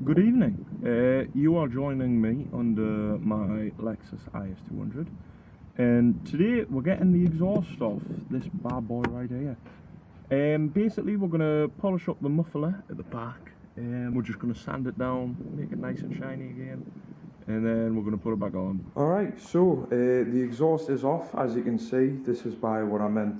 Good evening. You are joining me under my Lexus is200, and today we're getting the exhaust off this bad boy right here. Basically, we're going to polish up the muffler at the back, and we're just going to sand it down, make it nice and shiny again, and then we're going to put it back on. Alright, so the exhaust is off. As you can see, this is by what I meant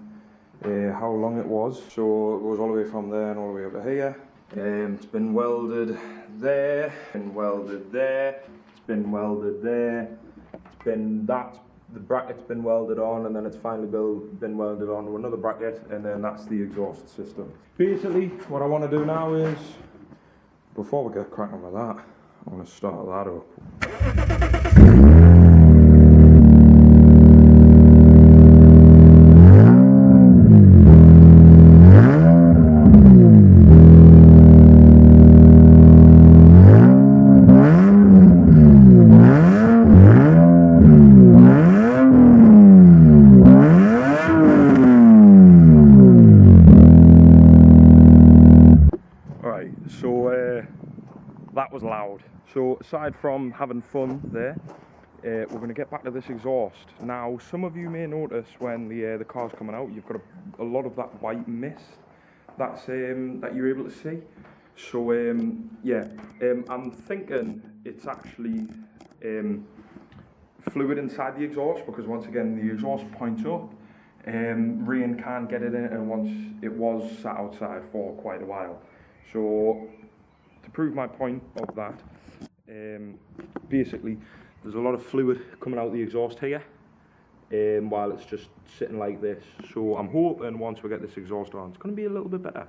how long it was. So it goes all the way from there and all the way up to here. It's been welded there, been welded there, it's been welded there, it's been the bracket's been welded on, and then it's finally been welded onto another bracket, and then that's the exhaust system. Basically, what I want to do now is, before we get cracking with that, I want to start that up. So that was loud. So aside from having fun there, we're going to get back to this exhaust. Now, some of you may notice when the car's coming out, you've got a lot of that white mist that you're able to see. So I'm thinking it's actually fluid inside the exhaust, because once again the exhaust points up. Rain can't get it in, and once it was sat outside for quite a while. So to prove my point of that, basically there's a lot of fluid coming out the exhaust here while it's just sitting like this. So I'm hoping once we get this exhaust on, it's going to be a little bit better.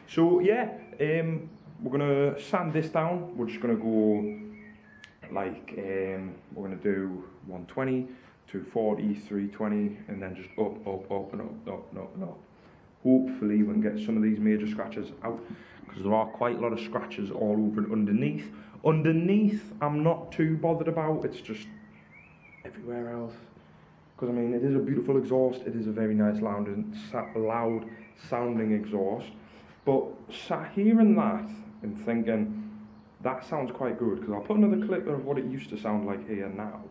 So yeah, we're going to sand this down. We're just going to go like, we're going to do 120, 240, 320, and then just up and up. Hopefully we can get some of these major scratches out, because there are quite a lot of scratches all over and underneath. Underneath, I'm not too bothered about. It's just everywhere else. Because I mean, it is a beautiful exhaust. It is a very nice, loud sounding exhaust. But sat hearing that and thinking, that sounds quite good. Because I'll put another clip of what it used to sound like here now.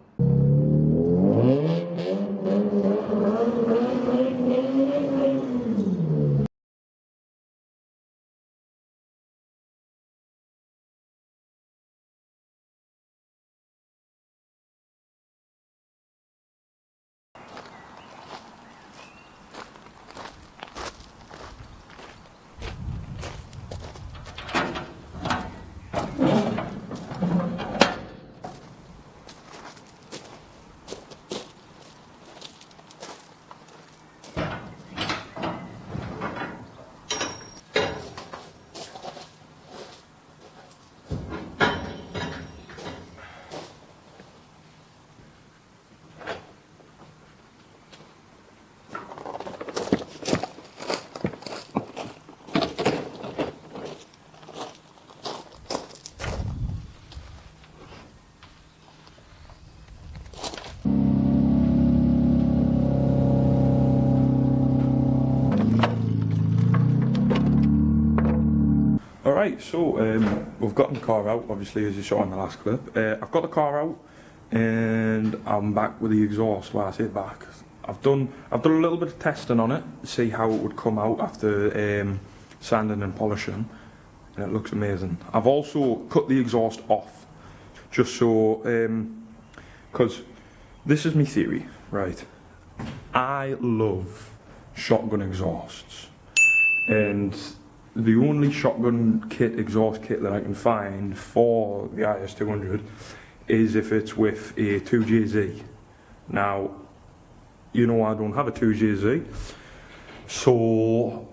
Alright, so we've gotten the car out, obviously, as you saw in the last clip. I've got the car out, and I'm back with the exhaust. Well, I say back. I've done a little bit of testing on it to see how it would come out after sanding and polishing, and it looks amazing. I've also cut the exhaust off, just so, because this is my theory, right? I love shotgun exhausts, and the only shotgun exhaust kit that I can find for the is200 is if it's with a 2JZ. Now, you know I don't have a 2JZ, so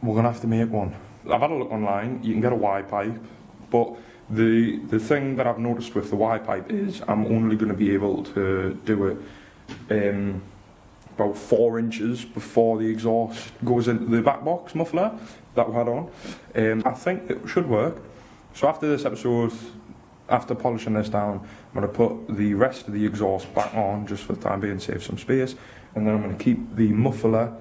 we're gonna have to make one. I've had a look online. You can get a Y pipe, but the thing that I've noticed with the Y pipe is I'm only going to be able to do it about 4 inches before the exhaust goes into the back box muffler that we had on. I think it should work. So after this episode, after polishing this down, I'm going to put the rest of the exhaust back on, just for the time being, save some space, and then I'm going to keep the muffler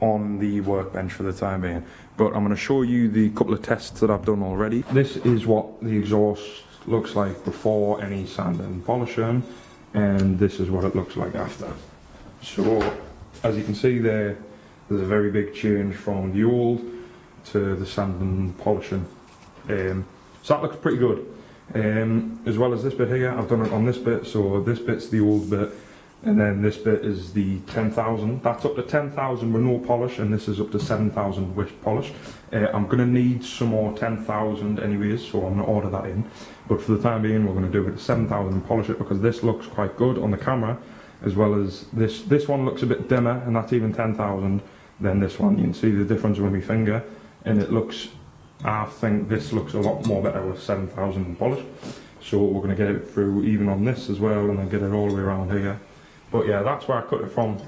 on the workbench for the time being. But I'm going to show you the couple of tests that I've done already. This is what the exhaust looks like before any sand and polishing, and this is what it looks like after. So as you can see there's a very big change from the old to the sand and polishing. So that looks pretty good. As well as this bit here, I've done it on this bit, so this bit's the old bit, and then this bit is the 10,000. That's up to 10,000 with no polish, and this is up to 7,000 with polish. I'm going to need some more 10,000 anyways, so I'm going to order that in. But for the time being, we're going to do it at 7,000 and polish it, because this looks quite good on the camera, as well as this one looks a bit dimmer, and that's even 10,000 than this one. You can see the difference with my finger, and it looks, I think this looks a lot more better with 7,000 and polish. So we're going to get it through even on this as well, and then get it all the way around here. But yeah, that's where I cut it from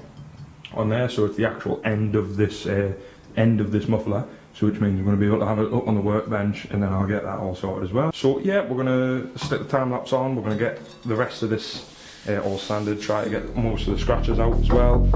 on there, so it's the actual end of this muffler, so which means we're going to be able to have it up on the workbench, and then I'll get that all sorted as well. So yeah, we're going to stick the time lapse on, we're going to get the rest of this all sanded, try to get most of the scratches out as well.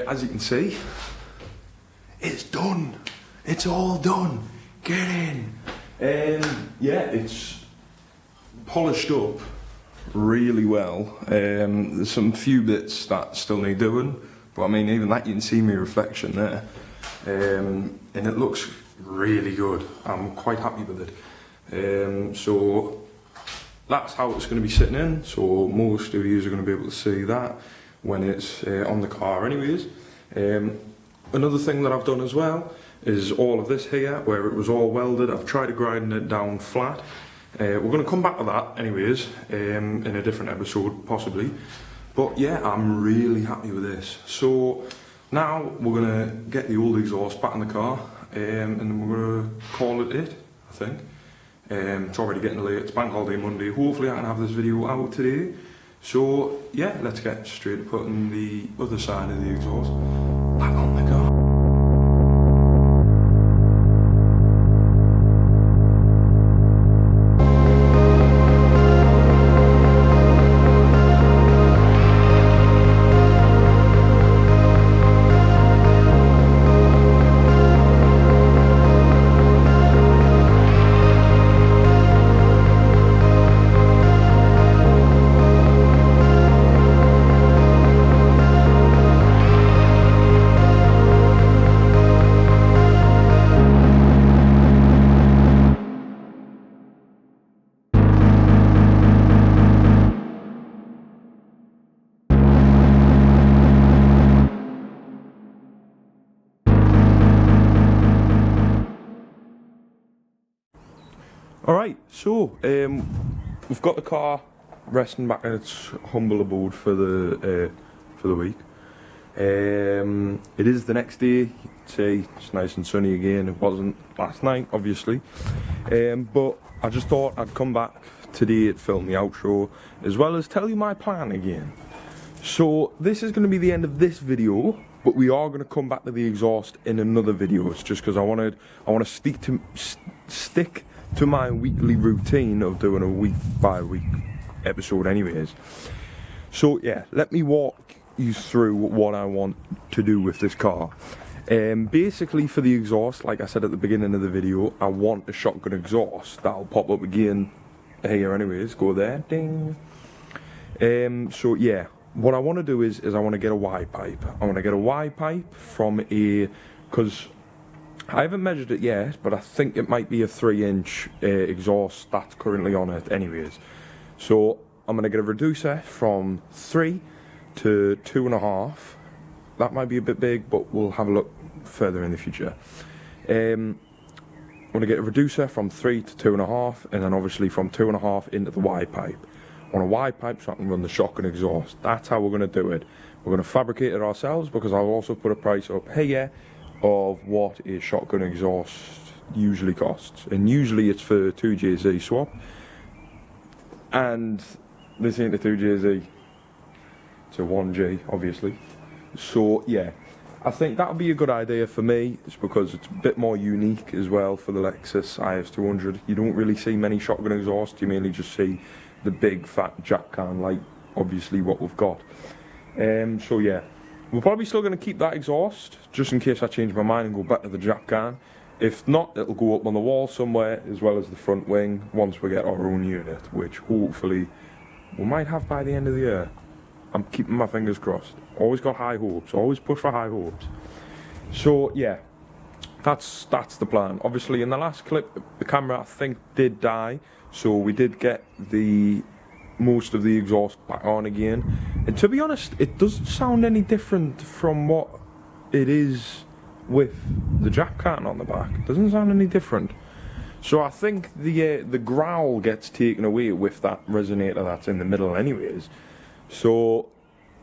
As you can see, it's done. It's all done. Get in. Yeah, it's polished up really well. There's some few bits that still need doing, but I mean, even that you can see my reflection there, and it looks really good. I'm quite happy with it. So that's how it's going to be sitting in. So most of you are going to be able to see that when it's on the car anyways. Another thing that I've done as well is all of this here, where it was all welded. I've tried to grind it down flat. We're going to come back to that anyways, in a different episode possibly. But yeah, I'm really happy with this. So now we're going to get the old exhaust back in the car, and then we're going to call it, I think. It's already getting late, it's Bank Holiday Monday. Hopefully I can have this video out today. So yeah, let's get straight to putting the other side of the exhaust back on the car. Alright, so we've got the car resting back in its humble abode for the week. It is the next day. Say it's nice and sunny again. It wasn't last night, obviously, but I just thought I'd come back today to film the outro as well as tell you my plan again. So this is going to be the end of this video, but we are going to come back to the exhaust in another video. It's just because I want to stick to my weekly routine of doing a week by week episode anyways. So yeah, let me walk you through what I want to do with this car. Basically for the exhaust, like I said at the beginning of the video, I want a shotgun exhaust. That'll pop up again here anyways, go there, ding. So yeah, what I want to do is I want to get a Y pipe. I want to get a Y pipe from because I haven't measured it yet, but I think it might be a 3-inch exhaust that's currently on it anyways. So I'm going to get a reducer from 3 to 2.5. That might be a bit big, but we'll have a look further in the future. I'm going to get a reducer from 3 to 2.5, and then obviously from 2.5 into the Y pipe. I want a Y pipe so I can run the shotgun exhaust. That's how we're going to do it. We're going to fabricate it ourselves, because I'll also put a price up here of what a shotgun exhaust usually costs, and usually it's for 2JZ swap, and this ain't a 2JZ, it's a 1G obviously. So yeah, I think that'll be a good idea for me. It's because it's a bit more unique as well for the Lexus is200. You don't really see many shotgun exhausts, you mainly just see the big fat jack can, like obviously what we've got. So yeah, we're probably still going to keep that exhaust, just in case I change my mind and go back to the jack can. If not, it'll go up on the wall somewhere, as well as the front wing, once we get our own unit, which hopefully we might have by the end of the year. I'm keeping my fingers crossed. Always got high hopes, always push for high hopes. So yeah, that's the plan. Obviously in the last clip, the camera I think did die, so we did get most of the exhaust back on again, and to be honest, it doesn't sound any different from what it is with the jack can on the back. It doesn't sound any different. So I think the growl gets taken away with that resonator that's in the middle anyways. So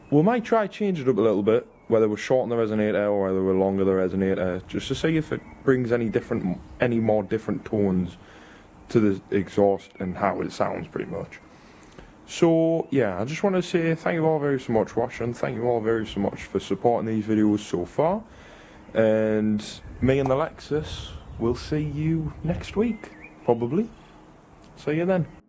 we might try change it up a little bit, whether we shorten the resonator or whether we longer the resonator, just to see if it brings any more different tones to the exhaust and how it sounds pretty much. So yeah, I just want to say thank you all very so much for watching, thank you all very so much for supporting these videos so far, and me and the Lexus will see you next week, probably. See you then.